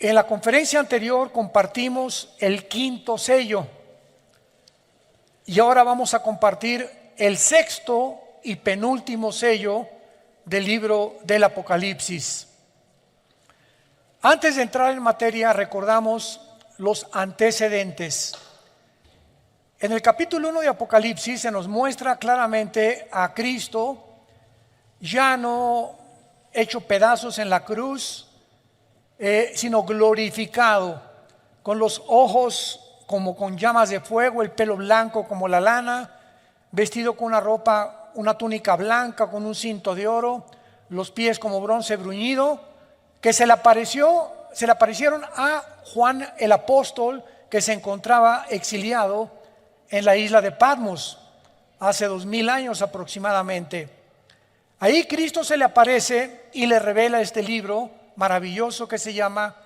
En la conferencia anterior compartimos el quinto sello y ahora vamos a compartir el sexto y penúltimo sello del libro del Apocalipsis. Antes de entrar en materia, recordamos los antecedentes. En el capítulo 1 de Apocalipsis se nos muestra claramente a Cristo ya no hecho pedazos en la cruz, sino glorificado, con los ojos como con llamas de fuego, el pelo blanco como la lana, vestido con una ropa, una túnica blanca con un cinto de oro, los pies como bronce bruñido, que se le aparecieron a Juan el apóstol, que se encontraba exiliado en la isla de Patmos hace 2000 años aproximadamente. Ahí Cristo se le aparece y le revela este libro maravilloso que se llama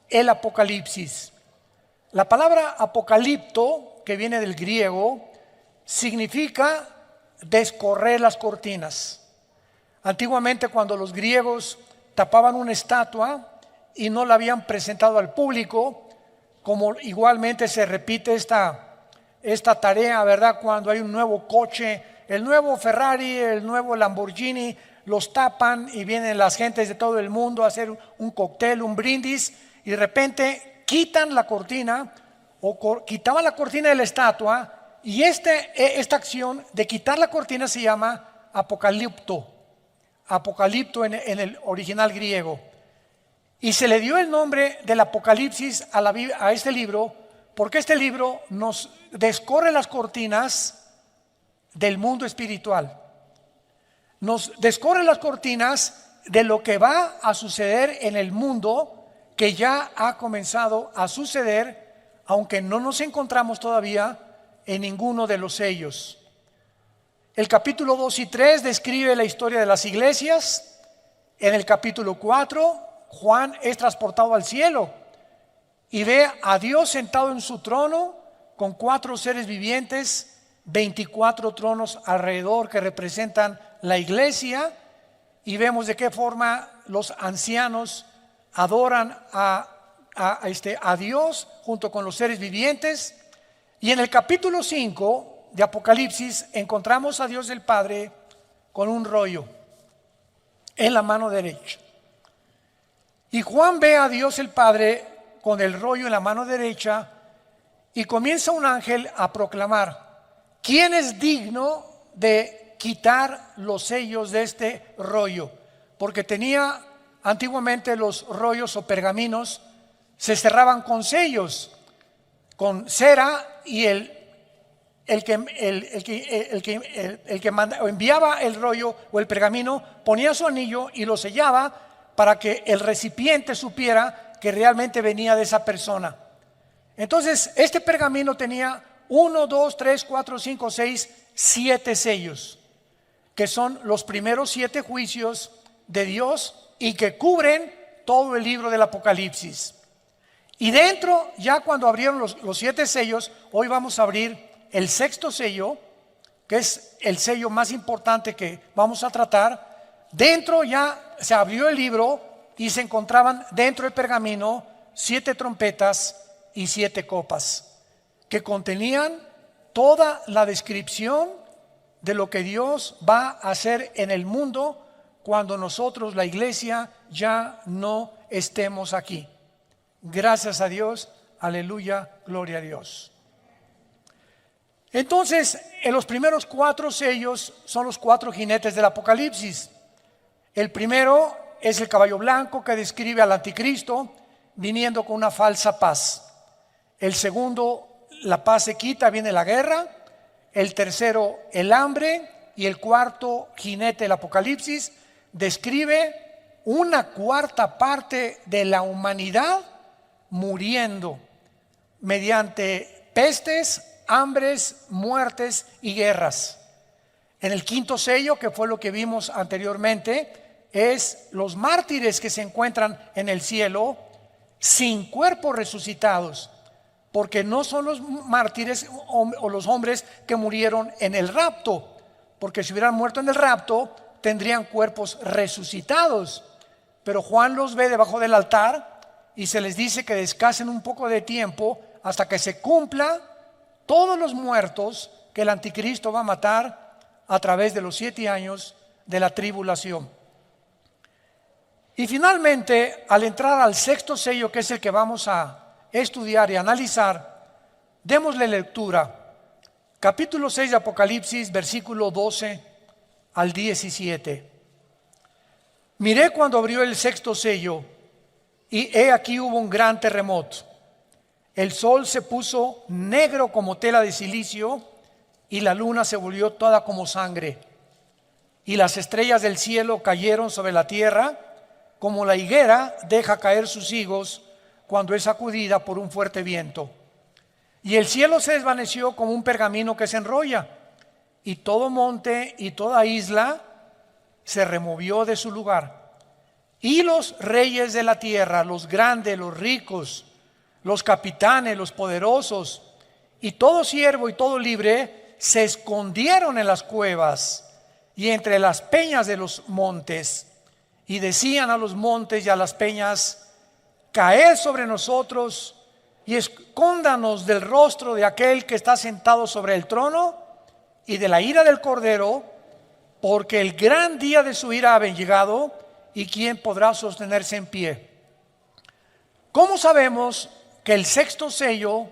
el Apocalipsis. La palabra apocalipto, que viene del griego, significa descorrer las cortinas. Antiguamente, cuando los griegos tapaban una estatua y no la habían presentado al público, como igualmente se repite esta tarea, ¿verdad? Cuando hay un nuevo coche, el nuevo Ferrari, el nuevo Lamborghini, los tapan y vienen las gentes de todo el mundo a hacer un cóctel, un brindis, y de repente quitan la cortina o quitaban la cortina de la estatua, y esta acción de quitar la cortina se llama apocalipto en el original griego. Y se le dio el nombre del Apocalipsis a este libro porque este libro nos descorre las cortinas del mundo espiritual. Nos descorre las cortinas de lo que va a suceder en el mundo, que ya ha comenzado a suceder, aunque no nos encontramos todavía en ninguno de los sellos. El capítulo 2 y 3 describe la historia de las iglesias. En el capítulo 4, Juan es transportado al cielo y ve a Dios sentado en su trono con 4 seres vivientes, 24 tronos alrededor que representan la iglesia, y vemos de qué forma los ancianos adoran a Dios junto con los seres vivientes. Y en el capítulo 5 de Apocalipsis encontramos a Dios el Padre con un rollo en la mano derecha. Y Juan ve a Dios el Padre con el rollo en la mano derecha y comienza un ángel a proclamar: ¿quién es digno de quitar los sellos de este rollo? Porque tenía antiguamente los rollos o pergaminos, se cerraban con sellos, con cera, y el que enviaba el rollo o el pergamino ponía su anillo y lo sellaba para que el recipiente supiera que realmente venía de esa persona. Entonces este pergamino tenía 1, 2, 3, 4, 5, 6, 7 sellos, que son los primeros 7 juicios de Dios y que cubren todo el libro del Apocalipsis. Y dentro, ya cuando abrieron los 7 sellos, hoy vamos a abrir el sexto sello, que es el sello más importante que vamos a tratar. Dentro ya se abrió el libro y se encontraban dentro del pergamino 7 trompetas y 7 copas, que contenían toda la descripción de lo que Dios va a hacer en el mundo cuando nosotros, la iglesia, ya no estemos aquí. Gracias a Dios, aleluya, gloria a Dios. Entonces, en los primeros 4 sellos son los 4 jinetes del Apocalipsis. El primero es el caballo blanco, que describe al anticristo viniendo con una falsa paz. El segundo, la paz se quita, viene la guerra. El tercero, el hambre. Y el cuarto jinete del Apocalipsis describe una cuarta parte de la humanidad muriendo mediante pestes, hambres, muertes y guerras. En el quinto sello, que fue lo que vimos anteriormente, es los mártires que se encuentran en el cielo sin cuerpos resucitados, porque no son los mártires o los hombres que murieron en el rapto, porque si hubieran muerto en el rapto tendrían cuerpos resucitados. Pero Juan los ve debajo del altar y se les dice que descansen un poco de tiempo hasta que se cumpla todos los muertos que el anticristo va a matar a través de los 7 años de la tribulación. Y finalmente, al entrar al 6º sello, que es el que vamos a estudiar y analizar, démosle lectura. Capítulo 6 de Apocalipsis, versículo 12 al 17. Miré cuando abrió el 6º sello, y he aquí hubo un gran terremoto. El sol se puso negro como tela de silicio, y la luna se volvió toda como sangre. Y las estrellas del cielo cayeron sobre la tierra, como la higuera deja caer sus higos cuando es sacudida por un fuerte viento. Y el cielo se desvaneció como un pergamino que se enrolla, y todo monte y toda isla se removió de su lugar. Y los reyes de la tierra, los grandes, los ricos, los capitanes, los poderosos, y todo siervo y todo libre, se escondieron en las cuevas y entre las peñas de los montes, y decían a los montes y a las peñas: caed sobre nosotros y escóndanos del rostro de aquel que está sentado sobre el trono y de la ira del Cordero, porque el gran día de su ira ha llegado, y quién podrá sostenerse en pie. ¿Cómo sabemos que el 6º sello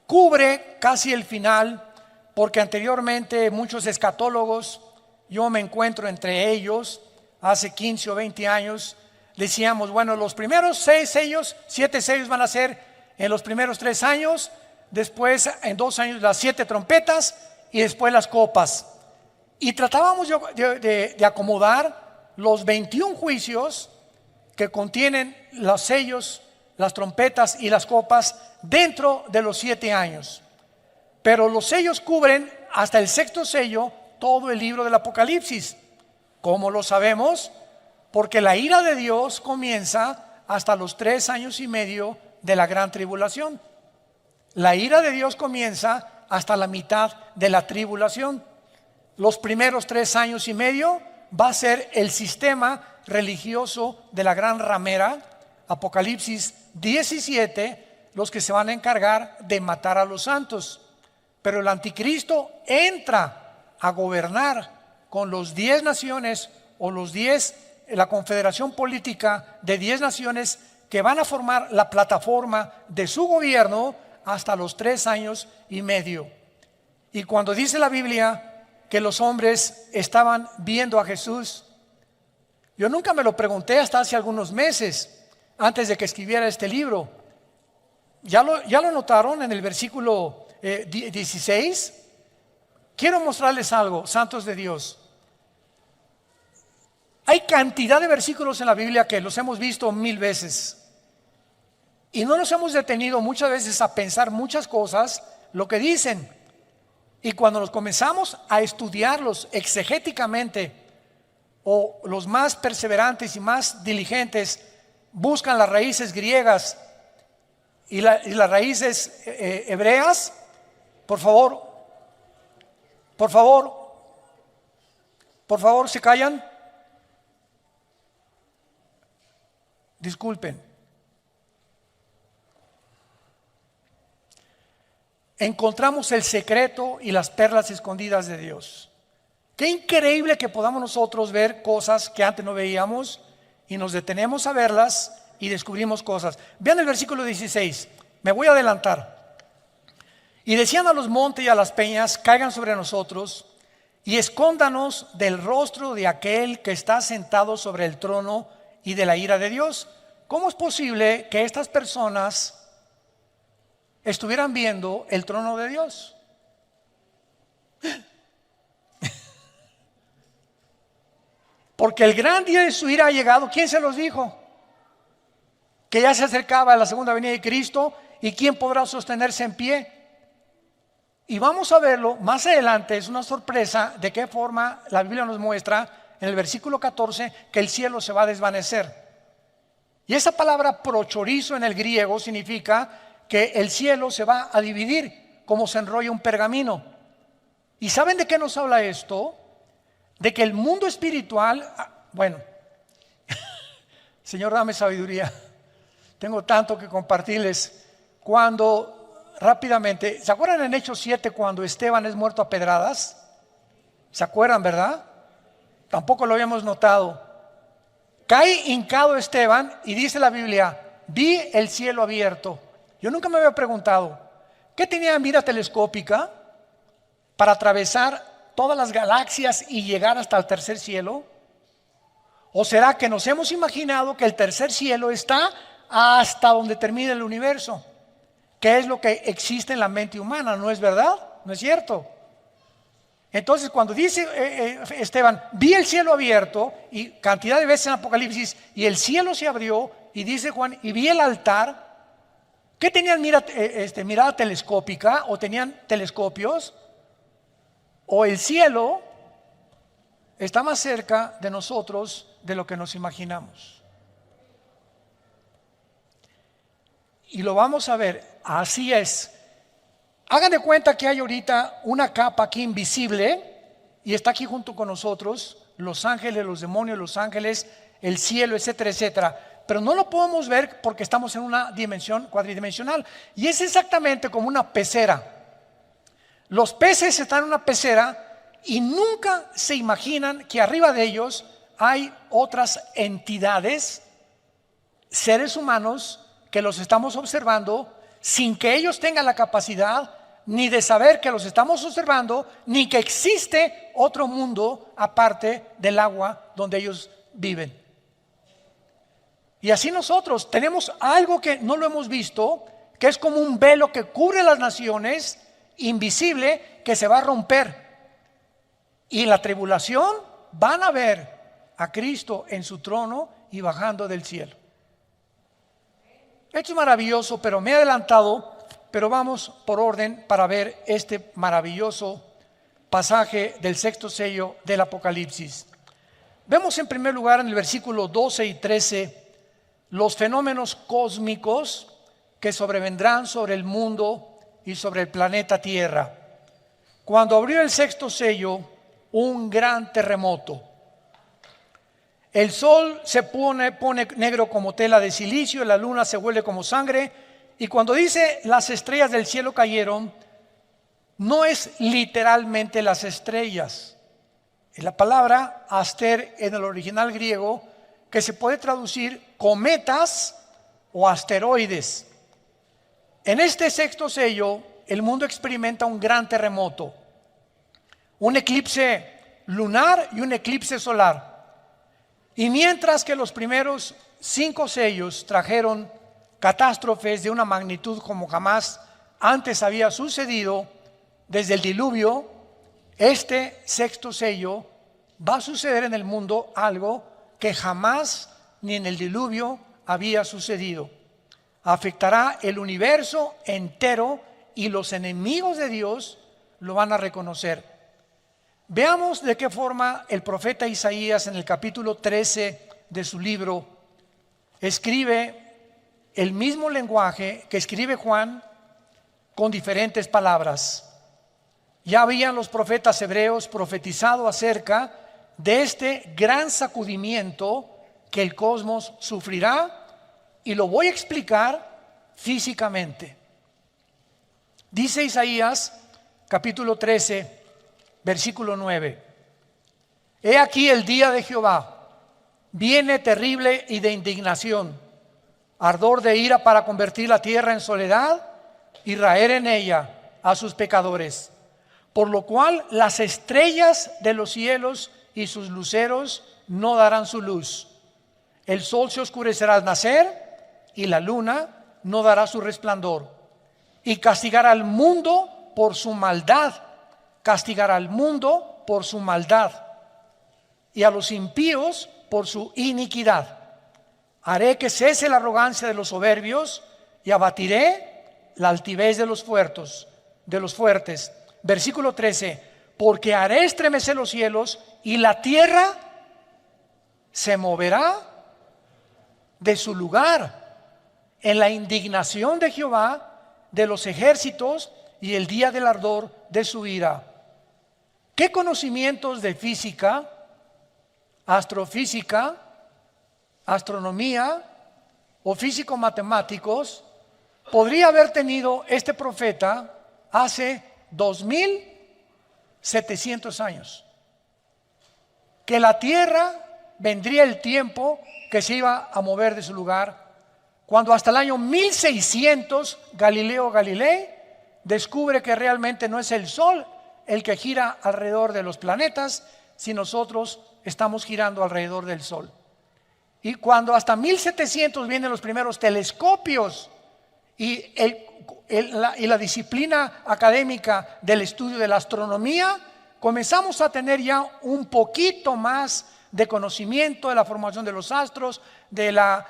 cubre casi el final? Porque anteriormente muchos escatólogos, yo me encuentro entre ellos, hace 15 o 20 años, decíamos, bueno, los primeros 6 sellos, 7 sellos van a ser en los primeros 3 años, después en 2 años las 7 trompetas y después las copas. Y tratábamos de acomodar los 21 juicios que contienen los sellos, las trompetas y las copas dentro de los 7 años. Pero los sellos cubren hasta el 6º sello todo el libro del Apocalipsis. ¿Cómo lo sabemos? Porque la ira de Dios comienza hasta los 3 años y medio de la gran tribulación. La ira de Dios comienza hasta la mitad de la tribulación. Los primeros 3 años y medio va a ser el sistema religioso de la gran ramera, Apocalipsis 17, los que se van a encargar de matar a los santos. Pero el anticristo entra a gobernar con los 10 naciones o la confederación política de 10 naciones que van a formar la plataforma de su gobierno hasta los 3 años y medio. Y cuando dice la Biblia que los hombres estaban viendo a Jesús, yo nunca me lo pregunté hasta hace algunos meses, antes de que escribiera este libro. ¿Ya lo notaron en el versículo 16? Quiero mostrarles algo, santos de Dios. Hay cantidad de versículos en la Biblia que los hemos visto 1000 veces y no nos hemos detenido muchas veces a pensar muchas cosas, lo que dicen. Y cuando nos comenzamos a estudiarlos exegéticamente, o los más perseverantes y más diligentes buscan las raíces griegas y las raíces hebreas, por favor, ¿se callan? Disculpen. Encontramos el secreto y las perlas escondidas de Dios. Qué increíble que podamos nosotros ver cosas que antes no veíamos y nos detenemos a verlas y descubrimos cosas. Vean el versículo 16, me voy a adelantar. Y decían a los montes y a las peñas: caigan sobre nosotros y escóndanos del rostro de aquel que está sentado sobre el trono y de la ira de Dios. ¿Cómo es posible que estas personas estuvieran viendo el trono de Dios? Porque el gran día de su ira ha llegado. ¿Quién se los dijo? Que ya se acercaba la segunda venida de Cristo, y quién podrá sostenerse en pie. Y vamos a verlo más adelante. Es una sorpresa de qué forma la Biblia nos muestra en el versículo 14 que el cielo se va a desvanecer. Y esa palabra prochorizo en el griego significa que el cielo se va a dividir como se enrolla un pergamino. ¿Y saben de qué nos habla esto? De que el mundo espiritual, bueno, Señor, dame sabiduría. Tengo tanto que compartirles. Cuando rápidamente, ¿se acuerdan en Hechos 7 cuando Esteban es muerto a pedradas? ¿Se acuerdan, verdad? Tampoco lo habíamos notado. Cae hincado Esteban y dice la Biblia, vi el cielo abierto. Yo nunca me había preguntado, ¿qué tenía mira telescópica para atravesar todas las galaxias y llegar hasta el tercer cielo? ¿O será que nos hemos imaginado que el tercer cielo está hasta donde termina el universo? ¿Qué es lo que existe en la mente humana? ¿No es verdad? ¿No es cierto? Entonces cuando dice Esteban, vi el cielo abierto, y cantidad de veces en Apocalipsis, y el cielo se abrió, y dice Juan, y vi el altar. ¿Qué tenían mirada telescópica o tenían telescopios? O el cielo está más cerca de nosotros de lo que nos imaginamos. Y lo vamos a ver, así es. Hagan de cuenta que hay ahorita una capa aquí invisible y está aquí junto con nosotros, los ángeles, los demonios, los ángeles, el cielo, etcétera, etcétera. Pero no lo podemos ver porque estamos en una dimensión cuadridimensional. Y es exactamente como una pecera. Los peces están en una pecera y nunca se imaginan que arriba de ellos hay otras entidades, seres humanos, que los estamos observando sin que ellos tengan la capacidad ni de saber que los estamos observando, ni que existe otro mundo aparte del agua donde ellos viven. Y así nosotros tenemos algo que no lo hemos visto, que es como un velo que cubre las naciones, invisible, que se va a romper. Y en la tribulación van a ver a Cristo en su trono y bajando del cielo. Esto es maravilloso, pero me he adelantado, pero vamos por orden para ver este maravilloso pasaje del sexto sello del Apocalipsis. Vemos en primer lugar en el versículo 12 y 13 los fenómenos cósmicos que sobrevendrán sobre el mundo y sobre el planeta Tierra. Cuando abrió el sexto sello, un gran terremoto. El sol se pone negro como tela de silicio, la luna se vuelve como sangre, y cuando dice las estrellas del cielo cayeron, no es literalmente las estrellas. Es la palabra aster en el original griego, que se puede traducir cometas o asteroides. En este sexto sello, el mundo experimenta un gran terremoto, un eclipse lunar y un eclipse solar. Y mientras que los primeros 5 sellos trajeron catástrofes de una magnitud como jamás antes había sucedido desde el diluvio, este sexto sello va a suceder en el mundo algo que jamás ni en el diluvio había sucedido. Afectará el universo entero y los enemigos de Dios lo van a reconocer. Veamos de qué forma el profeta Isaías en el capítulo 13 de su libro escribe el mismo lenguaje que escribe Juan con diferentes palabras. Ya habían los profetas hebreos profetizado acerca de este gran sacudimiento que el cosmos sufrirá, y lo voy a explicar físicamente. Dice Isaías capítulo 13 versículo 9: He aquí el día de Jehová, viene terrible y de indignación, ardor de ira para convertir la tierra en soledad y raer en ella a sus pecadores. Por lo cual las estrellas de los cielos y sus luceros no darán su luz. El sol se oscurecerá al nacer y la luna no dará su resplandor. Y castigará al mundo por su maldad. Castigará al mundo por su maldad y a los impíos por su iniquidad. Haré que cese la arrogancia de los soberbios y abatiré la altivez de los fuertes. Versículo 13: Porque haré estremecer los cielos y la tierra se moverá de su lugar en la indignación de Jehová de los ejércitos y el día del ardor de su ira. ¿Qué conocimientos de física, astrofísica, astronomía o físicos matemáticos podría haber tenido este profeta hace 2700 años? Que la tierra vendría el tiempo que se iba a mover de su lugar, cuando hasta el año 1600 Galileo Galilei descubre que realmente no es el Sol el que gira alrededor de los planetas, si nosotros estamos girando alrededor del Sol. Y cuando hasta 1700 vienen los primeros telescopios y la disciplina académica del estudio de la astronomía, comenzamos a tener ya un poquito más de conocimiento de la formación de los astros, de la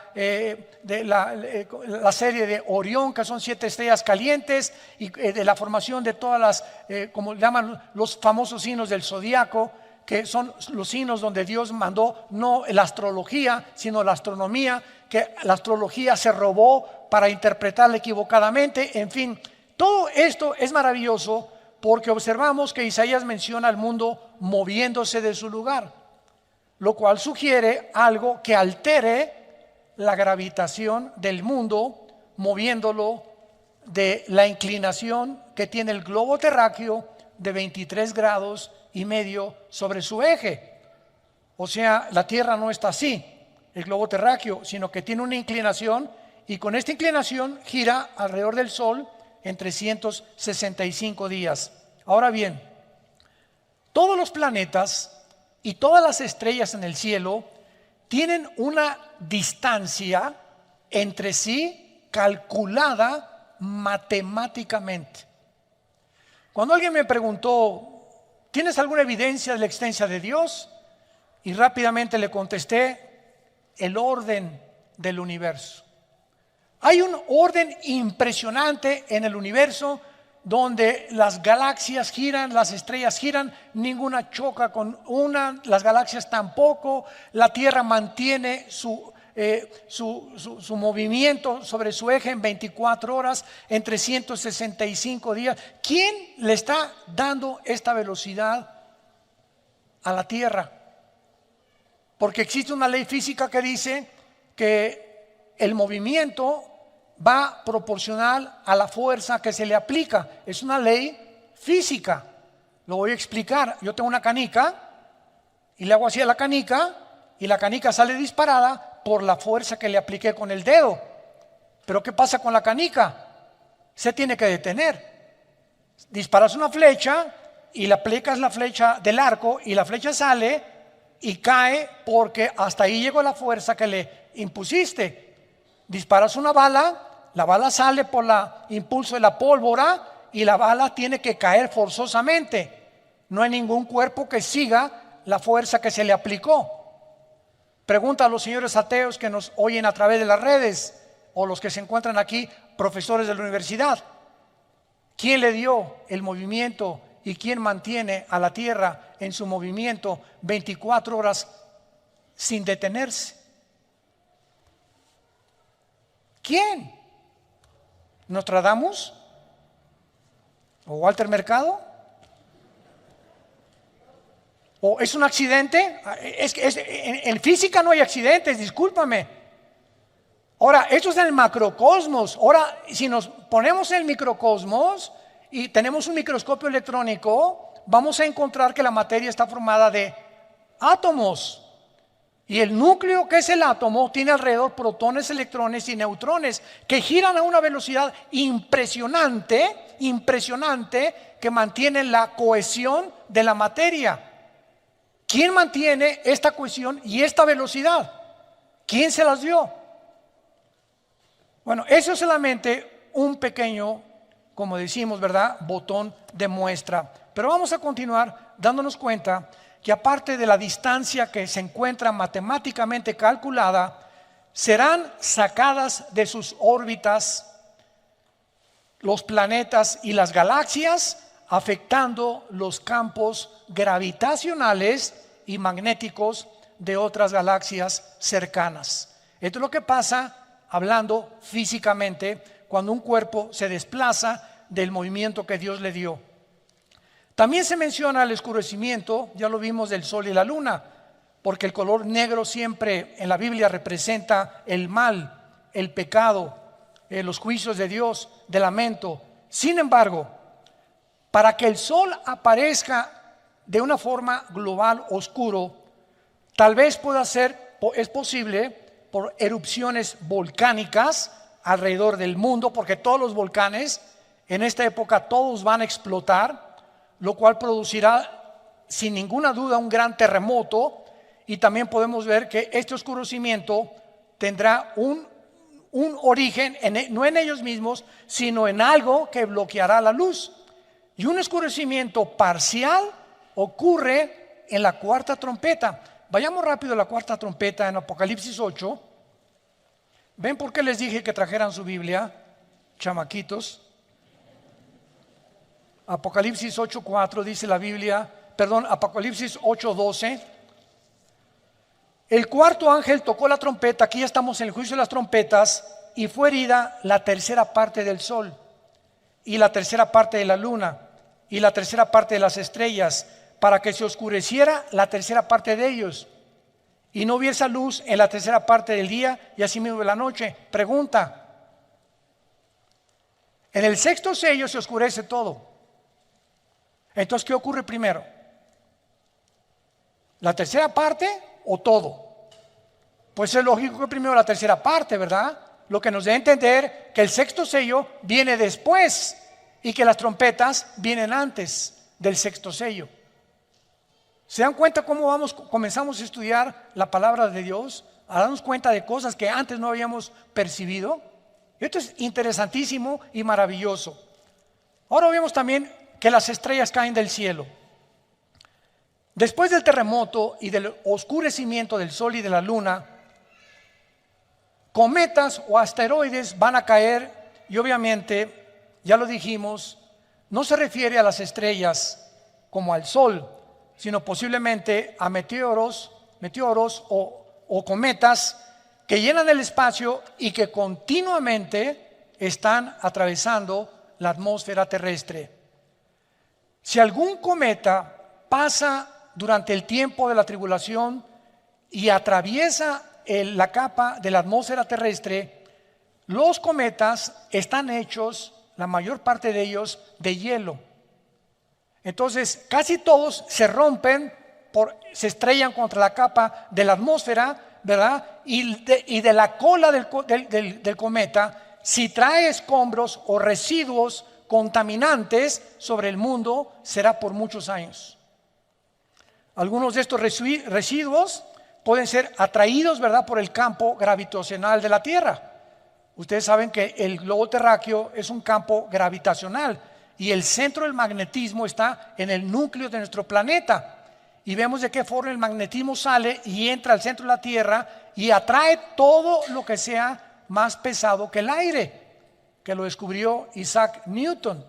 serie de Orión, que son 7 estrellas calientes, y de la formación de todas las, como llaman los famosos signos del zodiaco, que son los signos donde Dios mandó no la astrología, sino la astronomía, que la astrología se robó para interpretarla equivocadamente. En fin, todo esto es maravilloso porque observamos que Isaías menciona al mundo moviéndose de su lugar, lo cual sugiere algo que altere la gravitación del mundo, moviéndolo de la inclinación que tiene el globo terráqueo de 23 grados y medio sobre su eje. O sea, la Tierra no está así, el globo terráqueo, sino que tiene una inclinación, y con esta inclinación gira alrededor del Sol en 365 días. Ahora bien, todos los planetas y todas las estrellas en el cielo tienen una distancia entre sí calculada matemáticamente. Cuando alguien me preguntó, ¿tienes alguna evidencia de la existencia de Dios? Y rápidamente le contesté, el orden del universo. Hay un orden impresionante en el universo donde las galaxias giran, las estrellas giran, ninguna choca con una, las galaxias tampoco, la Tierra mantiene su movimiento sobre su eje en 24 horas, en 365 días. ¿Quién le está dando esta velocidad a la Tierra? Porque existe una ley física que dice que el movimiento va proporcional a la fuerza que se le aplica. Es una ley física. Lo voy a explicar. Yo tengo una canica y le hago así a la canica y la canica sale disparada por la fuerza que le apliqué con el dedo. Pero ¿qué pasa con la canica? Se tiene que detener. Disparas una flecha y le aplicas la flecha del arco y la flecha sale y cae porque hasta ahí llegó la fuerza que le impusiste. Disparas una bala, la bala sale por el impulso de la pólvora y la bala tiene que caer forzosamente. No hay ningún cuerpo que siga la fuerza que se le aplicó. Pregunta a los señores ateos que nos oyen a través de las redes o los que se encuentran aquí, profesores de la universidad. ¿Quién le dio el movimiento y quién mantiene a la Tierra en su movimiento 24 horas sin detenerse? ¿Quién? ¿Nostradamus? ¿O Walter Mercado? ¿O es un accidente? En física no hay accidentes, discúlpame. Ahora, esto es en el macrocosmos. Ahora, si nos ponemos en el microcosmos y tenemos un microscopio electrónico, vamos a encontrar que la materia está formada de átomos. Y el núcleo, que es el átomo, tiene alrededor protones, electrones y neutrones que giran a una velocidad impresionante, que mantienen la cohesión de la materia. ¿Quién mantiene esta cohesión y esta velocidad? ¿Quién se las dio? Bueno, eso es solamente un pequeño, como decimos, ¿verdad?, botón de muestra. Pero vamos a continuar dándonos cuenta que aparte de la distancia que se encuentra matemáticamente calculada, serán sacadas de sus órbitas los planetas y las galaxias, afectando los campos gravitacionales y magnéticos de otras galaxias cercanas. Esto es lo que pasa, hablando físicamente, cuando un cuerpo se desplaza del movimiento que Dios le dio. También se menciona el oscurecimiento, ya lo vimos, del sol y la luna, porque el color negro siempre en la Biblia representa el mal, el pecado, los juicios de Dios, de lamento. Sin embargo, para que el sol aparezca de una forma global oscuro, tal vez es posible por erupciones volcánicas alrededor del mundo, porque todos los volcanes en esta época todos van a explotar, lo cual producirá sin ninguna duda un gran terremoto. Y también podemos ver que este oscurecimiento tendrá un origen no en ellos mismos, sino en algo que bloqueará la luz. Y un oscurecimiento parcial ocurre en la cuarta trompeta. Vayamos rápido a la cuarta trompeta en Apocalipsis 8. ¿Ven por qué les dije que trajeran su Biblia, chamaquitos? Apocalipsis 8:4 dice la Biblia, Apocalipsis 8:12. El cuarto ángel tocó la trompeta, aquí ya estamos en el juicio de las trompetas, y fue herida la tercera parte del sol, y la tercera parte de la luna, y la tercera parte de las estrellas, para que se oscureciera la tercera parte de ellos, y no hubiese luz en la tercera parte del día, y asimismo de la noche. Pregunta: en el sexto sello se oscurece todo. Entonces, ¿qué ocurre primero? ¿La tercera parte o todo? Pues es lógico que primero la tercera parte, ¿verdad? Lo que nos da a entender que el sexto sello viene después y que las trompetas vienen antes del sexto sello. ¿Se dan cuenta cómo comenzamos a estudiar la palabra de Dios? A darnos cuenta de cosas que antes no habíamos percibido. Esto es interesantísimo y maravilloso. Ahora vemos también que las estrellas caen del cielo. Después del terremoto y del oscurecimiento del sol y de la luna, cometas o asteroides van a caer, y obviamente, ya lo dijimos, no se refiere a las estrellas como al sol, sino posiblemente a meteoros o cometas que llenan el espacio y que continuamente están atravesando la atmósfera terrestre. Si algún cometa pasa durante el tiempo de la tribulación y atraviesa la capa de la atmósfera terrestre, los cometas están hechos, la mayor parte de ellos, de hielo. Entonces casi todos se rompen, se estrellan contra la capa de la atmósfera, ¿verdad? Y de la cola del cometa, si trae escombros o residuos contaminantes sobre el mundo, será por muchos años. Algunos de estos residuos pueden ser atraídos, ¿verdad?, por el campo gravitacional de la Tierra. Ustedes saben que el globo terráqueo es un campo gravitacional y el centro del magnetismo está en el núcleo de nuestro planeta. Y vemos de qué forma el magnetismo sale y entra al centro de la Tierra y atrae todo lo que sea más pesado que el aire, que lo descubrió Isaac Newton.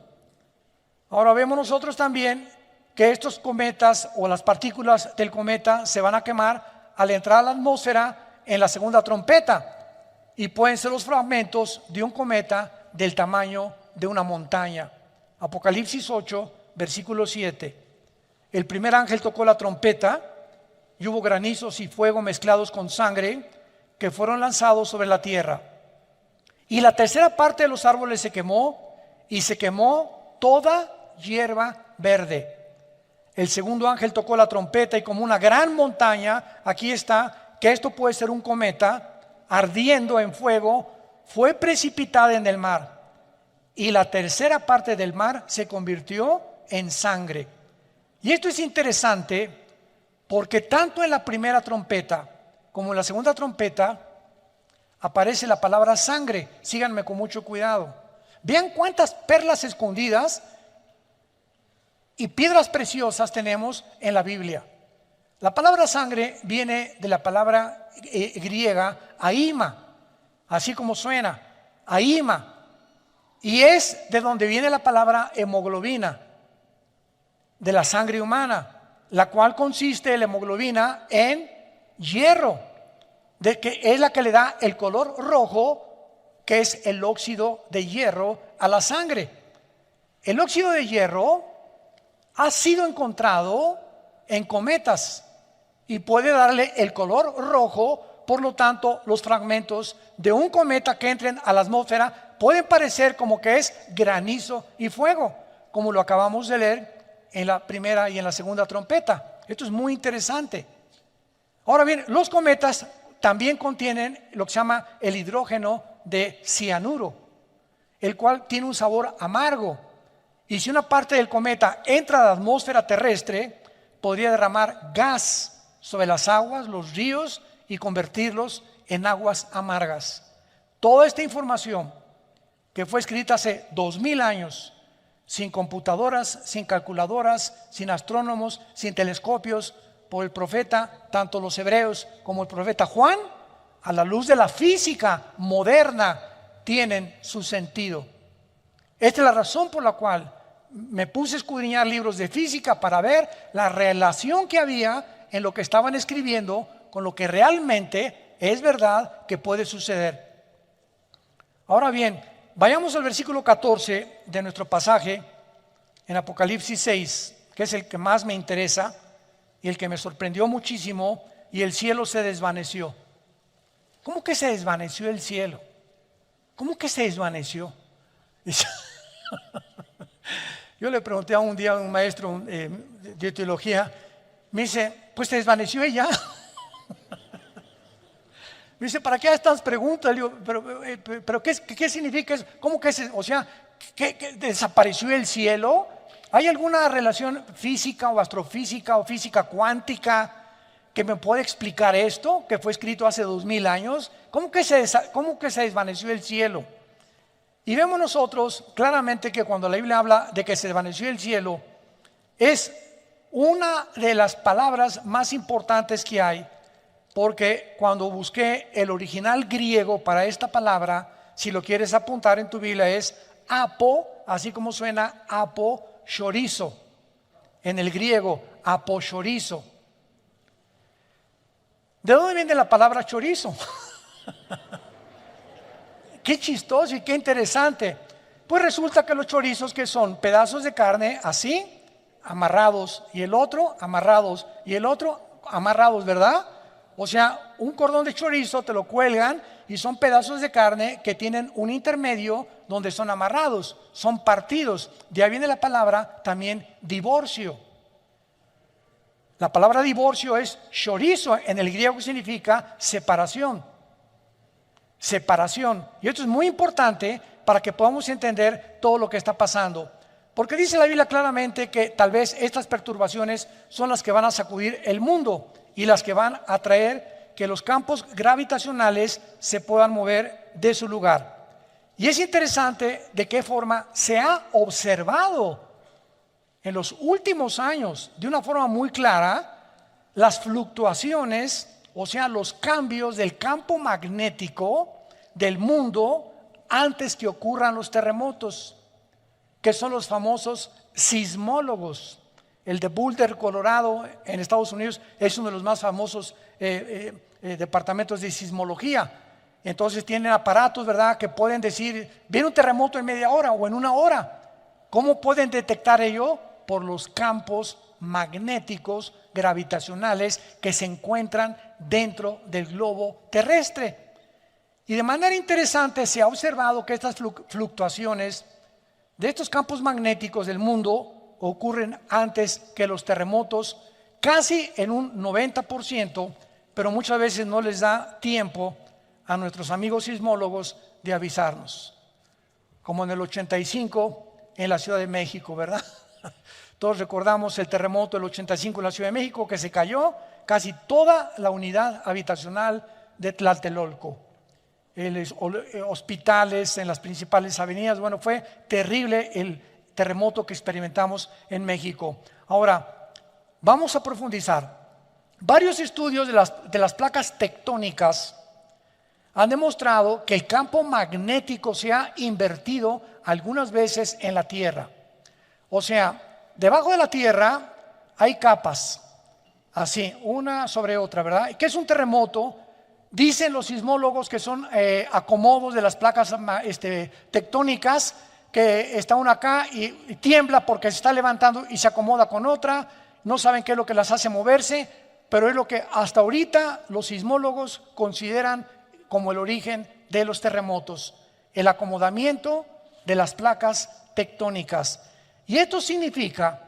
Ahora vemos nosotros también que estos cometas o las partículas del cometa se van a quemar al entrar a la atmósfera en la segunda trompeta, y pueden ser los fragmentos de un cometa del tamaño de una montaña. Apocalipsis 8, versículo 7. El primer ángel tocó la trompeta y hubo granizos y fuego mezclados con sangre que fueron lanzados sobre la tierra. Y la tercera parte de los árboles se quemó, y se quemó toda hierba verde. El segundo ángel tocó la trompeta y como una gran montaña, aquí está, que esto puede ser un cometa, ardiendo en fuego, fue precipitada en el mar. Y la tercera parte del mar se convirtió en sangre. Y esto es interesante porque tanto en la primera trompeta como en la segunda trompeta aparece la palabra sangre. Síganme con mucho cuidado. Vean cuántas perlas escondidas y piedras preciosas tenemos en la Biblia. La palabra sangre viene de la palabra griega aima, así como suena, aima, y es de donde viene la palabra hemoglobina, de la sangre humana, la cual consiste la hemoglobina en hierro, de que es la que le da el color rojo, que es el óxido de hierro a la sangre. El óxido de hierro ha sido encontrado en cometas y puede darle el color rojo. Por lo tanto, los fragmentos de un cometa que entren a la atmósfera pueden parecer como que es granizo y fuego, como lo acabamos de leer en la primera y en la segunda trompeta. Esto es muy interesante. Ahora bien, los cometas también contienen lo que se llama el hidrógeno de cianuro, el cual tiene un sabor amargo. Y si una parte del cometa entra a la atmósfera terrestre, podría derramar gas sobre las aguas, los ríos, y convertirlos en aguas amargas. Toda esta información que fue escrita hace 2000 años, sin computadoras, sin calculadoras, sin astrónomos, sin telescopios, por el profeta, tanto los hebreos como el profeta Juan, a la luz de la física moderna, tienen su sentido. Esta es la razón por la cual me puse a escudriñar libros de física para ver la relación que había en lo que estaban escribiendo con lo que realmente es verdad que puede suceder. Ahora bien, vayamos al versículo 14 de nuestro pasaje en Apocalipsis 6, que es el que más me interesa y el que me sorprendió muchísimo. Y el cielo se desvaneció. ¿Cómo que se desvaneció el cielo? ¿Cómo que se desvaneció? Yo le pregunté a un día a un maestro de teología, me dice, pues se desvaneció ella. Me dice, ¿para qué estas preguntas? Le digo, pero ¿qué significa eso? ¿Cómo que ¿qué desapareció el cielo? ¿Hay alguna relación física o astrofísica o física cuántica que me puede explicar esto, que fue escrito hace 2000 años? ¿Cómo que se desvaneció el cielo? Y vemos nosotros claramente que cuando la Biblia habla de que se desvaneció el cielo, es una de las palabras más importantes que hay, porque cuando busqué el original griego para esta palabra, si lo quieres apuntar en tu Biblia, es apo, así como suena aposhorizo, en el griego, aposhorizo. ¿De dónde viene la palabra chorizo? Qué chistoso y qué interesante. Pues resulta que los chorizos, que son pedazos de carne así, amarrados, y el otro amarrados, y el otro amarrados, ¿verdad? O sea, un cordón de chorizo te lo cuelgan y son pedazos de carne que tienen un intermedio donde son amarrados, son partidos. De ahí viene la palabra también divorcio. La palabra divorcio es chorizo, en el griego significa separación. Separación. Y esto es muy importante para que podamos entender todo lo que está pasando. Porque dice la Biblia claramente que tal vez estas perturbaciones son las que van a sacudir el mundo y las que van a traer que los campos gravitacionales se puedan mover de su lugar. Y es interesante de qué forma se ha observado en los últimos años de una forma muy clara las fluctuaciones, o sea, los cambios del campo magnético del mundo antes que ocurran los terremotos, que son los famosos sismólogos. El de Boulder, Colorado, en Estados Unidos, es uno de los más famosos departamentos de sismología. Entonces tienen aparatos, ¿verdad?, que pueden decir, viene un terremoto en media hora o en una hora. ¿Cómo pueden detectar ello? Por los campos magnéticos gravitacionales que se encuentran dentro del globo terrestre. Y de manera interesante se ha observado que estas fluctuaciones de estos campos magnéticos del mundo ocurren antes que los terremotos, casi en un 90%, pero muchas veces no les da tiempo a nuestros amigos sismólogos de avisarnos. Como en el 85 en la Ciudad de México, ¿verdad? Todos recordamos el terremoto del 85 en la Ciudad de México, que se cayó casi toda la unidad habitacional de Tlatelolco. Hospitales en las principales avenidas. Bueno, fue terrible el terremoto que experimentamos en México. Ahora, vamos a profundizar. Varios estudios de las placas tectónicas han demostrado que el campo magnético se ha invertido algunas veces en la Tierra. O sea, debajo de la Tierra hay capas, así, una sobre otra, ¿verdad? ¿Qué es un terremoto? Dicen los sismólogos que son acomodos de las placas tectónicas, que está una acá y tiembla porque se está levantando y se acomoda con otra. No saben qué es lo que las hace moverse, pero es lo que hasta ahorita los sismólogos consideran como el origen de los terremotos, el acomodamiento de las placas tectónicas. Y esto significa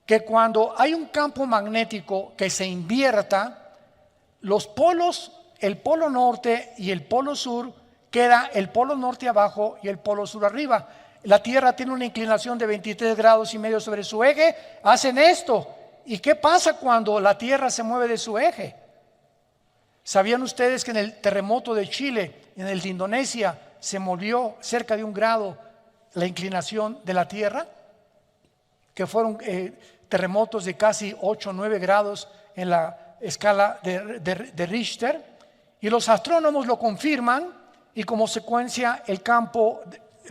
que cuando hay un campo magnético que se invierta, los polos, el polo norte y el polo sur, queda el polo norte abajo y el polo sur arriba. La Tierra tiene una inclinación de 23 grados y medio sobre su eje. Hacen esto. ¿Y qué pasa cuando la Tierra se mueve de su eje? ¿Sabían ustedes que en el terremoto de Chile, en el de Indonesia, se movió cerca de 1 grado la inclinación de la Tierra? Que fueron terremotos de casi 8 o 9 grados en la escala de Richter. Y los astrónomos lo confirman, y como consecuencia el campo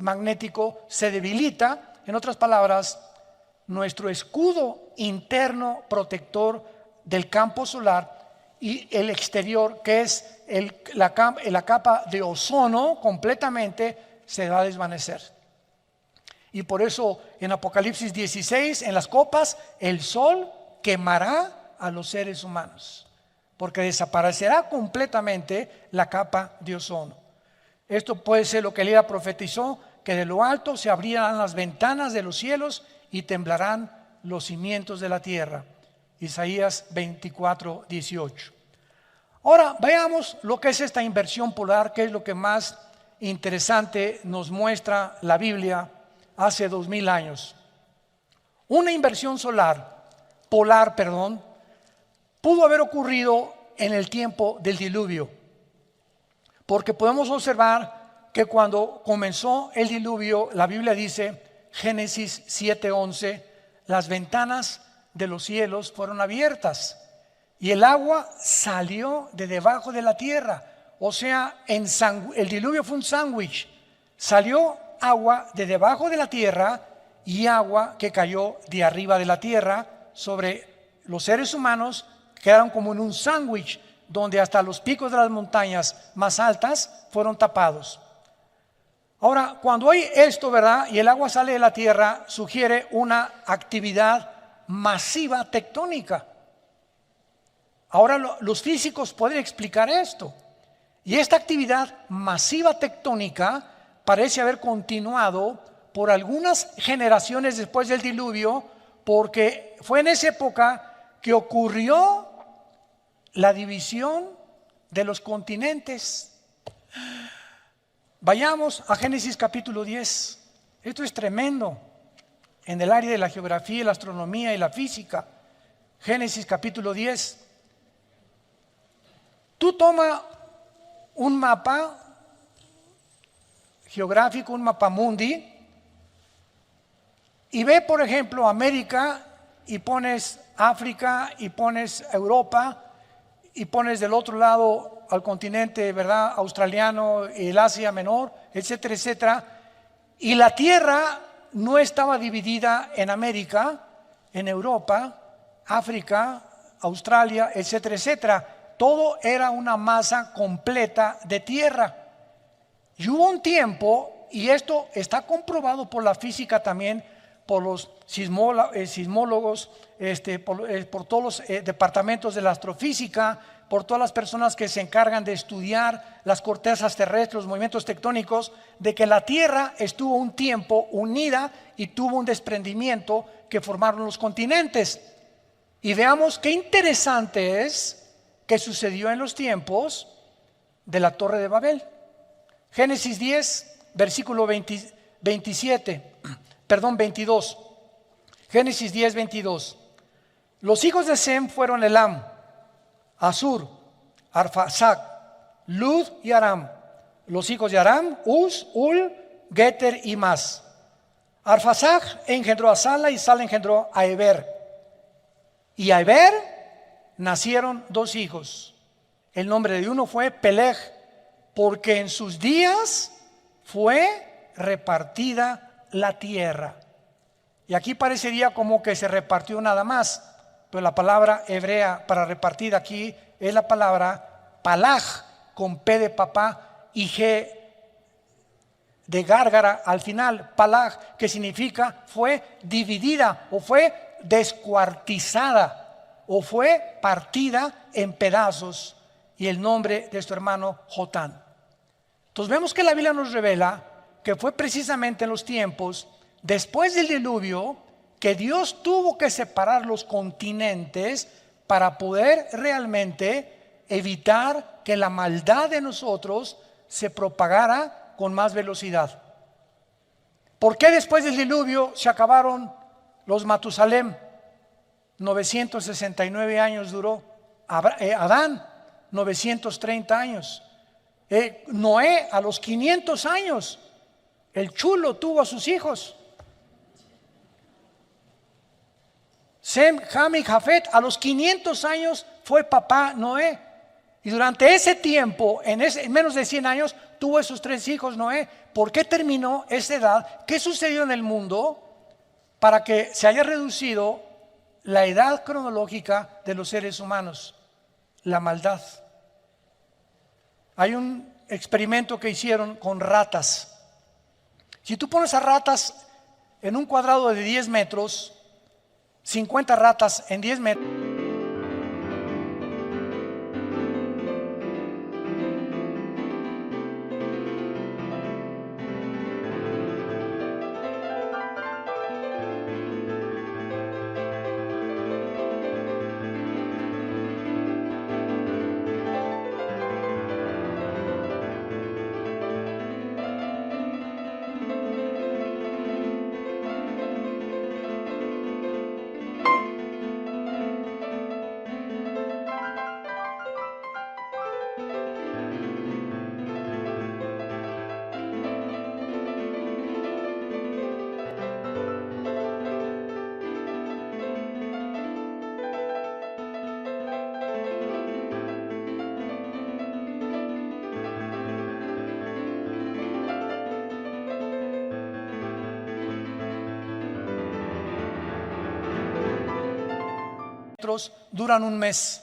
magnético se debilita. En otras palabras, nuestro escudo interno protector del campo solar y el exterior, que es la capa de ozono, completamente se va a desvanecer. Y por eso en Apocalipsis 16, en las copas, el sol quemará a los seres humanos, porque desaparecerá completamente la capa de ozono. Esto puede ser lo que Elías profetizó, que de lo alto se abrirán las ventanas de los cielos y temblarán los cimientos de la tierra. Isaías 24, 18. Ahora veamos lo que es esta inversión polar, que es lo que más interesante nos muestra la Biblia hace 2000 años. Una inversión polar, pudo haber ocurrido en el tiempo del diluvio, porque podemos observar que cuando comenzó el diluvio, la Biblia dice, Génesis 7:11, las ventanas de los cielos fueron abiertas y el agua salió de debajo de la tierra. O sea, el diluvio fue un sándwich. Salió agua de debajo de la tierra y agua que cayó de arriba de la tierra sobre los seres humanos. Quedaron como en un sándwich, donde hasta los picos de las montañas más altas fueron tapados. Ahora, cuando hay esto, ¿verdad?, y el agua sale de la tierra, sugiere una actividad masiva tectónica. Ahora los físicos pueden explicar esto. Y esta actividad masiva tectónica parece haber continuado por algunas generaciones después del diluvio, porque fue en esa época que ocurrió la división de los continentes. Vayamos a Génesis capítulo 10. Esto es tremendo en el área de la geografía, la astronomía y la física. Génesis capítulo 10. Tú toma un mapa geográfico, un mapa mundi, y ve, por ejemplo, América, y pones África, y pones Europa, y pones del otro lado al continente, ¿verdad?, australiano, el Asia Menor, etcétera, etcétera. Y la Tierra no estaba dividida en América, en Europa, África, Australia, etcétera, etcétera. Todo era una masa completa de tierra. Y hubo un tiempo, y esto está comprobado por la física también, por los sismólogos, por todos los departamentos de la astrofísica, por todas las personas que se encargan de estudiar las cortezas terrestres, los movimientos tectónicos, de que la Tierra estuvo un tiempo unida y tuvo un desprendimiento que formaron los continentes. Y veamos qué interesante es que sucedió en los tiempos de la Torre de Babel. Génesis 10, versículo 22. Génesis 10, 22. Los hijos de Sem fueron Elam, Asur, Arfaxad, Lud y Aram. Los hijos de Aram, Uz, Ul, Geter y Mas. Arfaxad engendró a Sala y Sala engendró a Eber. Y a Eber nacieron 2 hijos. El nombre de uno fue Peleg, porque en sus días fue repartida la tierra. Y aquí parecería como que se repartió nada más, pero la palabra hebrea para repartir aquí es la palabra palag, con P de papá y G de gárgara al final. Palag, que significa fue dividida o fue descuartizada o fue partida en pedazos. Y el nombre de su hermano Jotán. Entonces vemos que la Biblia nos revela que fue precisamente en los tiempos después del diluvio que Dios tuvo que separar los continentes para poder realmente evitar que la maldad de nosotros se propagara con más velocidad. ¿Por qué después del diluvio se acabaron los Matusalem? 969 años duró. Adán, 930 años. Noé, a los 500 años, el chulo tuvo a sus hijos. Sem, Ham y Jafet, a los 500 años fue papá Noé. Y durante ese tiempo, en menos de 100 años, tuvo esos 3 hijos Noé. ¿Por qué terminó esa edad? ¿Qué sucedió en el mundo para que se haya reducido la edad cronológica de los seres humanos? La maldad. Hay un experimento que hicieron con ratas. Si tú pones a ratas en un cuadrado de 10 metros, 50 ratas en 10 metros, duran un mes.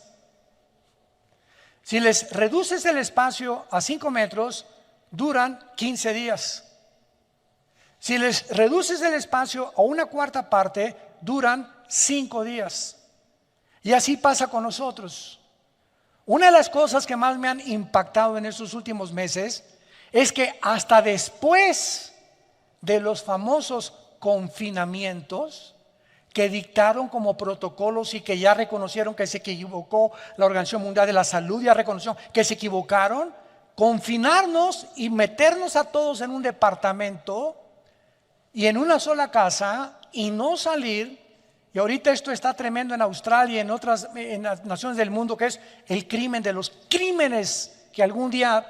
Si les reduces el espacio a 5 metros, duran 15 días. Si les reduces el espacio a una cuarta parte, duran 5 días. Y así pasa con nosotros. Una de las cosas que más me han impactado en estos últimos meses es que hasta después de los famosos confinamientos que dictaron como protocolos y que ya reconocieron que se equivocó la Organización Mundial de la Salud, ya reconoció que se equivocaron, confinarnos y meternos a todos en un departamento y en una sola casa y no salir. Y ahorita esto está tremendo en Australia y en las naciones del mundo, que es el crimen de los crímenes, que algún día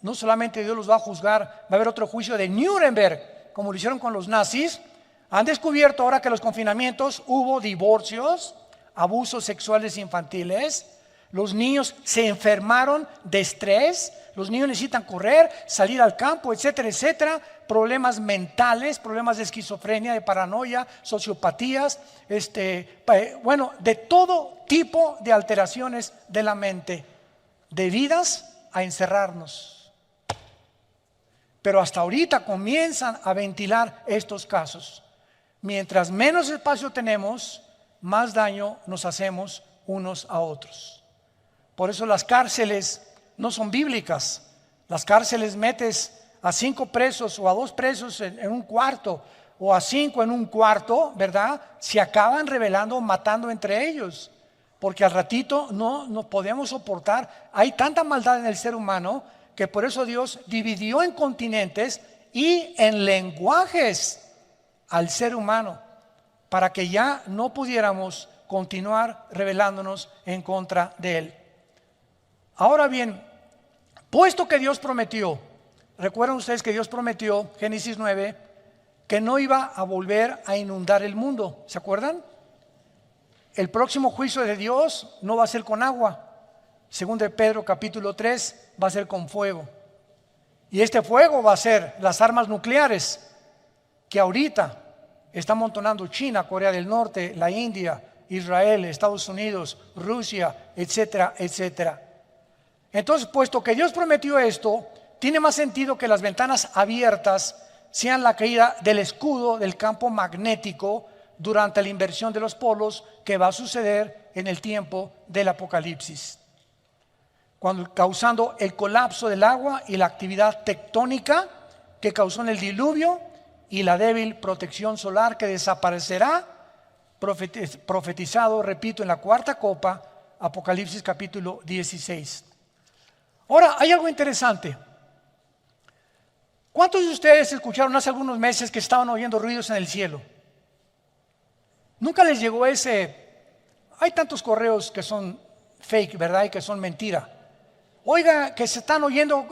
no solamente Dios los va a juzgar, va a haber otro juicio de Nuremberg, como lo hicieron con los nazis. Han descubierto ahora que los confinamientos hubo divorcios, abusos sexuales infantiles, los niños se enfermaron de estrés, los niños necesitan correr, salir al campo, etcétera, etcétera, problemas mentales, problemas de esquizofrenia, de paranoia, sociopatías, de todo tipo de alteraciones de la mente, debidas a encerrarnos. Pero hasta ahorita comienzan a ventilar estos casos. Mientras menos espacio tenemos, más daño nos hacemos unos a otros. Por eso las cárceles no son bíblicas. Las cárceles metes a 5 presos o a 2 presos en un cuarto, o a 5 en un cuarto, ¿verdad? Se acaban rebelando, matando entre ellos, porque al ratito no podemos soportar. Hay tanta maldad en el ser humano que por eso Dios dividió en continentes y en lenguajes al ser humano, para que ya no pudiéramos continuar rebelándonos en contra de Él. Ahora bien, puesto que Dios prometió, recuerdan ustedes que Dios prometió, Génesis 9, que no iba a volver a inundar el mundo, ¿se acuerdan? El próximo juicio de Dios no va a ser con agua, según de Pedro capítulo 3, va a ser con fuego. Y este fuego va a ser las armas nucleares que ahorita está amontonando China, Corea del Norte, la India, Israel, Estados Unidos, Rusia, etcétera, etcétera. Entonces, puesto que Dios prometió esto, tiene más sentido que las ventanas abiertas sean la caída del escudo del campo magnético durante la inversión de los polos que va a suceder en el tiempo del Apocalipsis. causando el colapso del agua y la actividad tectónica que causó en el diluvio y la débil protección solar que desaparecerá, profetizado, repito, en la cuarta copa, Apocalipsis capítulo 16. Ahora, hay algo interesante. ¿Cuántos de ustedes escucharon hace algunos meses que estaban oyendo ruidos en el cielo? Nunca les llegó ese. Hay tantos correos que son fake, ¿verdad? Y que son mentira. Oiga, que se están oyendo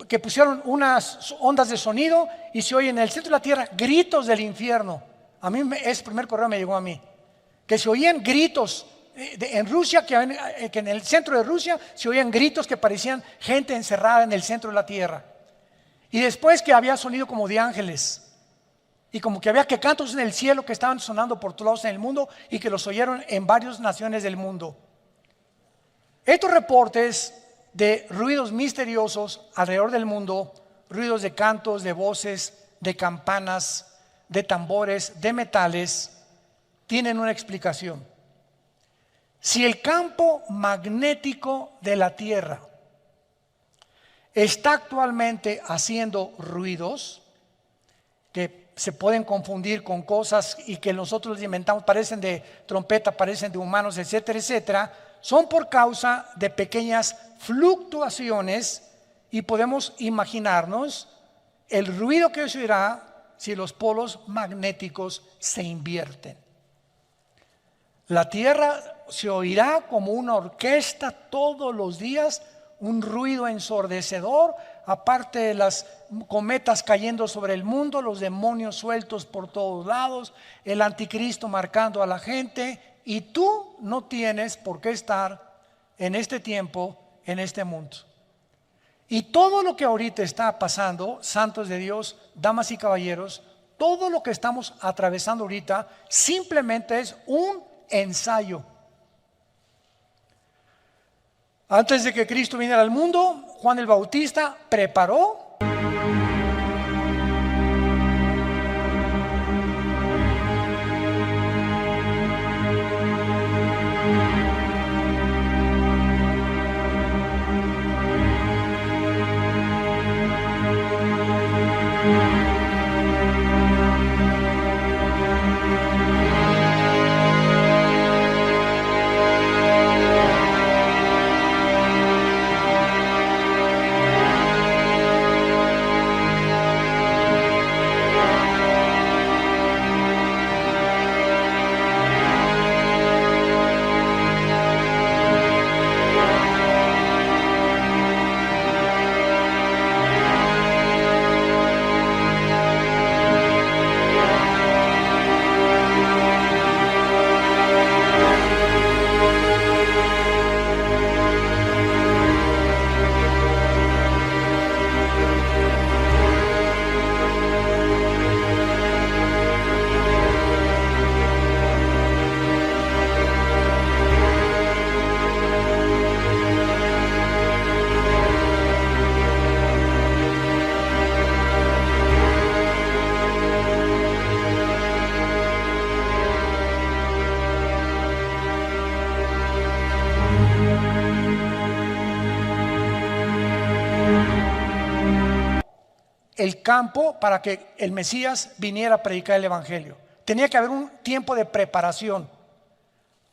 que pusieron unas ondas de sonido y se oyen en el centro de la tierra gritos del infierno. A mí ese primer correo me llegó a mí, que se oían gritos en Rusia, que en el centro de Rusia se oían gritos que parecían gente encerrada en el centro de la tierra. Y después que había sonido como de ángeles, y como que había que cantos en el cielo que estaban sonando por todos lados en el mundo y que los oyeron en varias naciones del mundo. Estos reportes de ruidos misteriosos alrededor del mundo, ruidos de cantos, de voces, de campanas, de tambores, de metales, tienen una explicación. Si el campo magnético de la Tierra está actualmente haciendo ruidos que se pueden confundir con cosas y que nosotros los inventamos, parecen de trompeta, parecen de humanos, etcétera, etcétera, son por causa de pequeñas fluctuaciones y podemos imaginarnos el ruido que se oirá si los polos magnéticos se invierten. La Tierra se oirá como una orquesta todos los días, un ruido ensordecedor, aparte de las cometas cayendo sobre el mundo, los demonios sueltos por todos lados, el anticristo marcando a la gente, y tú no tienes por qué estar en este tiempo, en este mundo. Y todo lo que ahorita está pasando, santos de Dios, damas y caballeros, todo lo que estamos atravesando ahorita simplemente es un ensayo. Antes de que Cristo viniera al mundo, Juan el Bautista preparó el campo para que el Mesías viniera a predicar el Evangelio. Tenía que haber un tiempo de preparación.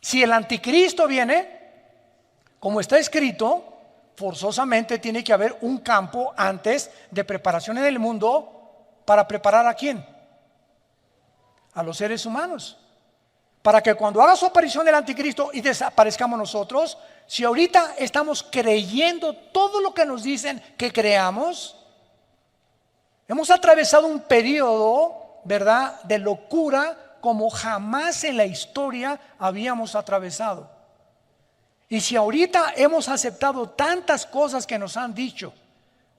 Si el anticristo viene, como está escrito, forzosamente tiene que haber un campo antes de preparación en el mundo. ¿Para preparar a quién? A los seres humanos. Para que cuando haga su aparición el anticristo y desaparezcamos nosotros, si ahorita estamos creyendo todo lo que nos dicen que creamos, hemos atravesado un periodo, ¿verdad?, de locura como jamás en la historia habíamos atravesado. Y si ahorita hemos aceptado tantas cosas que nos han dicho,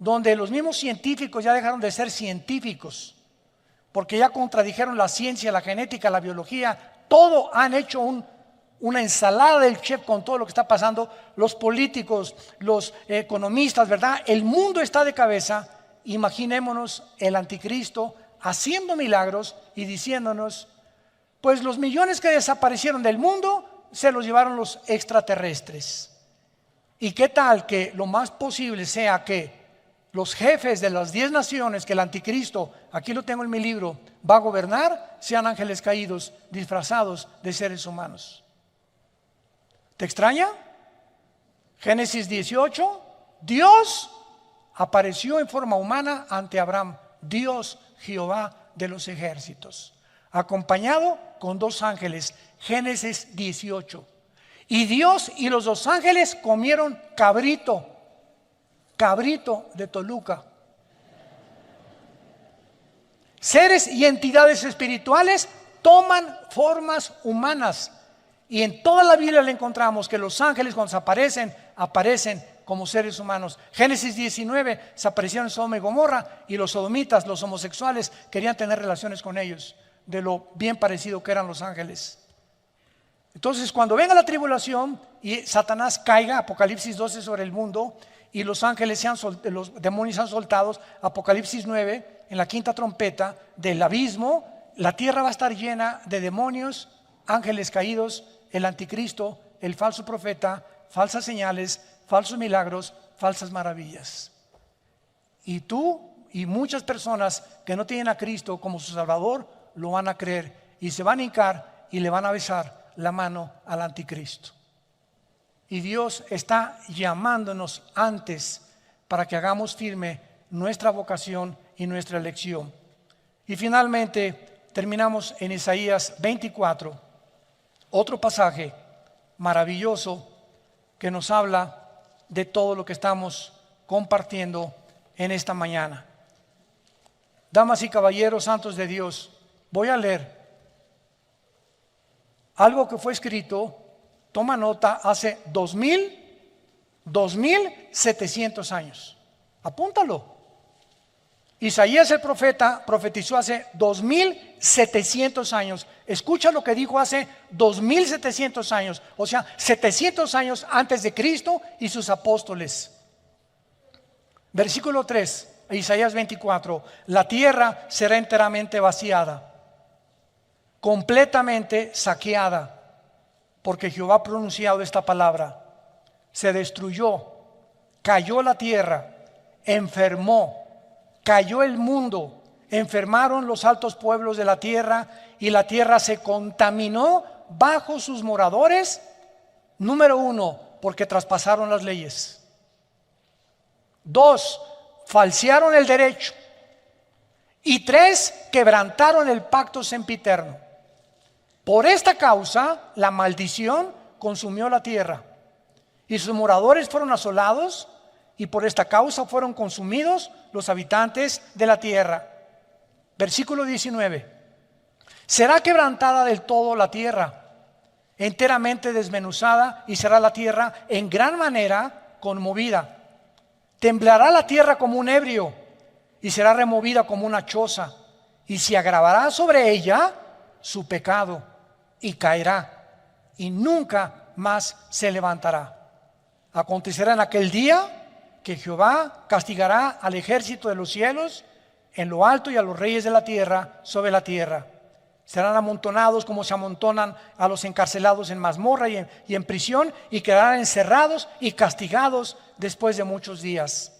donde los mismos científicos ya dejaron de ser científicos, porque ya contradijeron la ciencia, la genética, la biología, todo han hecho una ensalada del chef con todo lo que está pasando, los políticos, los economistas, ¿verdad? El mundo está de cabeza. Imaginémonos el anticristo haciendo milagros y diciéndonos, pues los millones que desaparecieron del mundo se los llevaron los extraterrestres. ¿Y qué tal que lo más posible sea que los jefes de las 10 naciones que el anticristo, aquí lo tengo en mi libro, va a gobernar, sean ángeles caídos disfrazados de seres humanos? ¿Te extraña? Génesis 18, Dios apareció en forma humana ante Abraham, Dios Jehová de los ejércitos, acompañado con 2 ángeles. Génesis 18. Y Dios y los 2 ángeles comieron cabrito de Toluca. Seres y entidades espirituales toman formas humanas. Y en toda la Biblia le encontramos que los ángeles cuando se aparecen como seres humanos. Génesis 19, se aparecieron en Sodoma y Gomorra, y los sodomitas, los homosexuales, querían tener relaciones con ellos, de lo bien parecido que eran los ángeles. Entonces, cuando venga la tribulación y Satanás caiga, Apocalipsis 12, sobre el mundo, y los ángeles los demonios sean soltados, Apocalipsis 9, en la 5ª trompeta del abismo, la tierra va a estar llena de demonios, ángeles caídos, el anticristo, el falso profeta, falsas señales, falsos milagros, falsas maravillas. Y tú y muchas personas que no tienen a Cristo como su Salvador lo van a creer y se van a hincar y le van a besar la mano al anticristo. Y Dios está llamándonos antes para que hagamos firme nuestra vocación y nuestra elección. Y finalmente terminamos en Isaías 24, otro pasaje maravilloso que nos habla de todo lo que estamos compartiendo en esta mañana. Damas y caballeros santos de Dios, voy a leer algo que fue escrito, toma nota, hace 2700 años. Apúntalo. Isaías el profeta profetizó hace 2700 años. Escucha lo que dijo hace 2700 años, o sea, 700 años antes de Cristo y sus apóstoles. Versículo 3, Isaías 24: la tierra será enteramente vaciada, completamente saqueada, porque Jehová ha pronunciado esta palabra. Se destruyó, cayó la tierra, enfermó, cayó el mundo, enfermaron los altos pueblos de la tierra, y la tierra se contaminó bajo sus moradores. Número 1, porque traspasaron las leyes. 2, falsearon el derecho. Y 3, quebrantaron el pacto sempiterno. Por esta causa, la maldición consumió la tierra, y sus moradores fueron asolados, y por esta causa fueron consumidos los habitantes de la tierra. Versículo 19: será quebrantada del todo la tierra, enteramente desmenuzada, y será la tierra en gran manera conmovida. Temblará la tierra como un ebrio, y será removida como una choza, y se agravará sobre ella su pecado, y caerá, y nunca más se levantará. Acontecerá en aquel día que Jehová castigará al ejército de los cielos en lo alto, y a los reyes de la tierra sobre la tierra. Serán amontonados como se amontonan a los encarcelados en mazmorra y en prisión, y quedarán encerrados y castigados después de muchos días.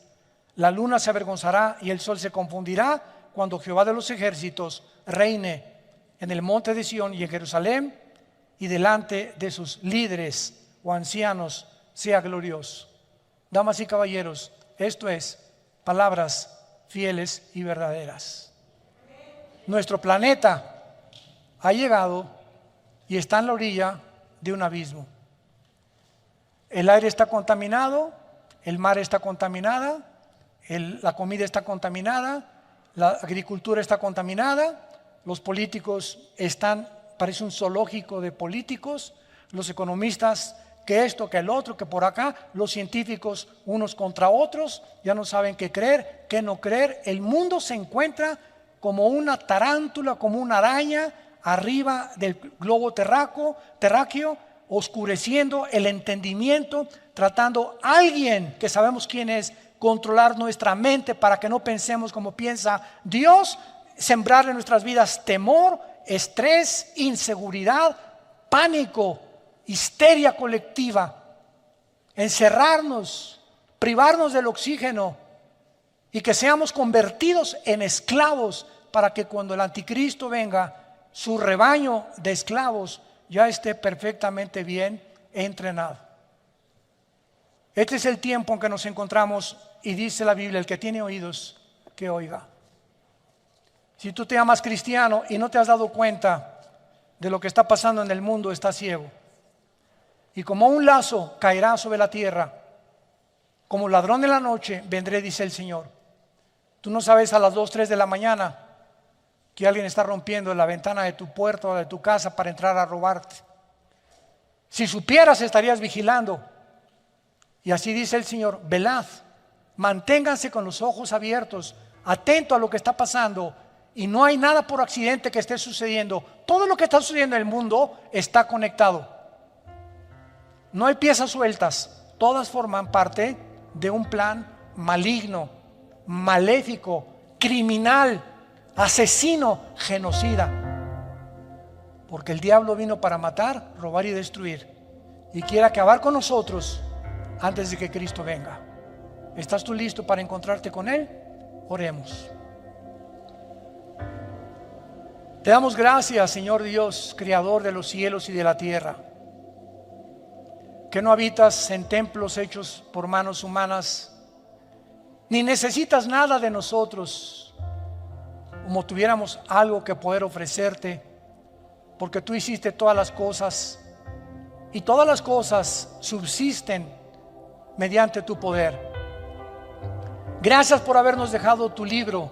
La luna se avergonzará y el sol se confundirá cuando Jehová de los ejércitos reine en el monte de Sión y en Jerusalén, y delante de sus líderes o ancianos sea glorioso. Damas y caballeros, esto es palabras fieles y verdaderas. Nuestro planeta ha llegado y está en la orilla de un abismo. El aire está contaminado, el mar está contaminada, la comida está contaminada, la agricultura está contaminada, los políticos están, parece un zoológico de políticos, los economistas que esto, que el otro, que por acá, los científicos unos contra otros, ya no saben qué creer, qué no creer. El mundo se encuentra como una tarántula, como una araña arriba del globo terráqueo, oscureciendo el entendimiento, tratando a alguien que sabemos quién es, controlar nuestra mente para que no pensemos como piensa Dios, sembrar en nuestras vidas temor, estrés, inseguridad, pánico histeria colectiva, encerrarnos, privarnos del oxígeno y que seamos convertidos en esclavos para que cuando el anticristo venga, su rebaño de esclavos ya esté perfectamente bien entrenado. Este es el tiempo en que nos encontramos y dice la Biblia, el que tiene oídos, que oiga. Si tú te llamas cristiano y no te has dado cuenta de lo que está pasando en el mundo, estás ciego. Y como un lazo caerá sobre la tierra, como ladrón en la noche vendré, dice el Señor. Tú no sabes a las 2, 3 de la mañana que alguien está rompiendo la ventana de tu puerta o de tu casa para entrar a robarte. Si supieras, estarías vigilando. Y así dice el Señor, velad, manténganse con los ojos abiertos, atento a lo que está pasando. Y no hay nada por accidente que esté sucediendo. Todo lo que está sucediendo en el mundo está conectado. No hay piezas sueltas. Todas forman parte de un plan maligno, maléfico, criminal, asesino, genocida. Porque el diablo vino para matar, robar y destruir. Y quiere acabar con nosotros antes de que Cristo venga. ¿Estás tú listo para encontrarte con Él? Oremos. Te damos gracias, Señor Dios, Creador de los cielos y de la tierra, que no habitas en templos hechos por manos humanas, ni necesitas nada de nosotros, como tuviéramos algo que poder ofrecerte, porque tú hiciste todas las cosas, y todas las cosas subsisten mediante tu poder. Gracias por habernos dejado tu libro,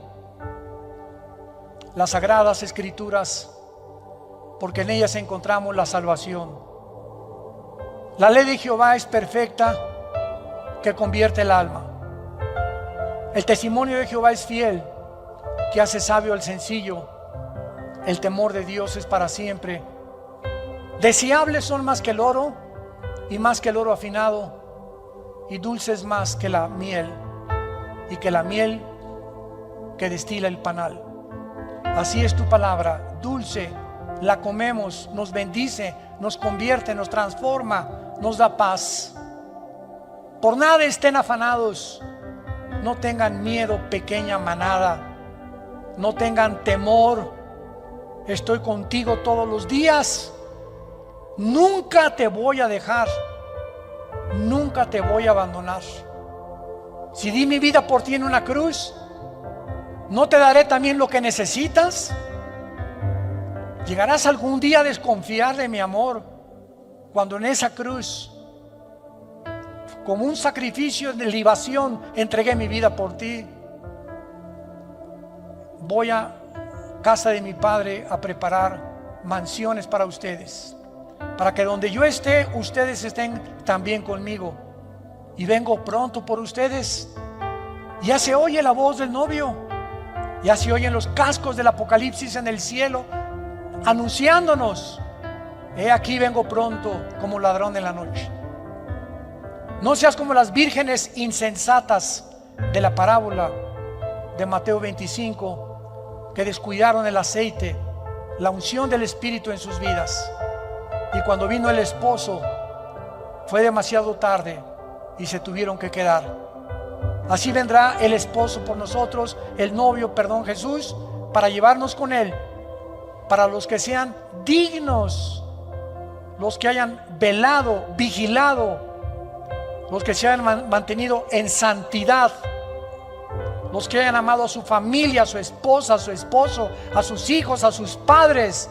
las Sagradas Escrituras, porque en ellas encontramos la salvación. La ley de Jehová es perfecta, que convierte el alma. El testimonio de Jehová es fiel, que hace sabio al sencillo. El temor de Dios es para siempre. Deseables son más que el oro, y más que el oro afinado, y dulces más que la miel, y que la miel que destila el panal. Así es tu palabra, dulce, la comemos, nos bendice, nos convierte, nos transforma, nos da paz. Por nada estén afanados, no tengan miedo, pequeña manada, no tengan temor. Estoy contigo todos los días, nunca te voy a dejar, nunca te voy a abandonar. Si di mi vida por ti en una cruz, ¿no te daré también lo que necesitas? ¿Llegarás algún día a desconfiar de mi amor cuando en esa cruz, como un sacrificio de libación, entregué mi vida por ti? Voy a casa de mi Padre a preparar mansiones para ustedes, para que donde yo esté, ustedes estén también conmigo. Y vengo pronto por ustedes. Ya se oye la voz del novio, ya se oyen los cascos del Apocalipsis en el cielo anunciándonos: he aquí vengo pronto como ladrón en la noche. No seas como las vírgenes insensatas de la parábola de Mateo 25, que descuidaron el aceite, la unción del Espíritu en sus vidas, y cuando vino el esposo fue demasiado tarde y se tuvieron que quedar. Así vendrá el esposo por nosotros, el novio, Jesús, para llevarnos con Él, para los que sean dignos, los que hayan velado, vigilado, los que se hayan mantenido en santidad, los que hayan amado a su familia, a su esposa, a su esposo, a sus hijos, a sus padres,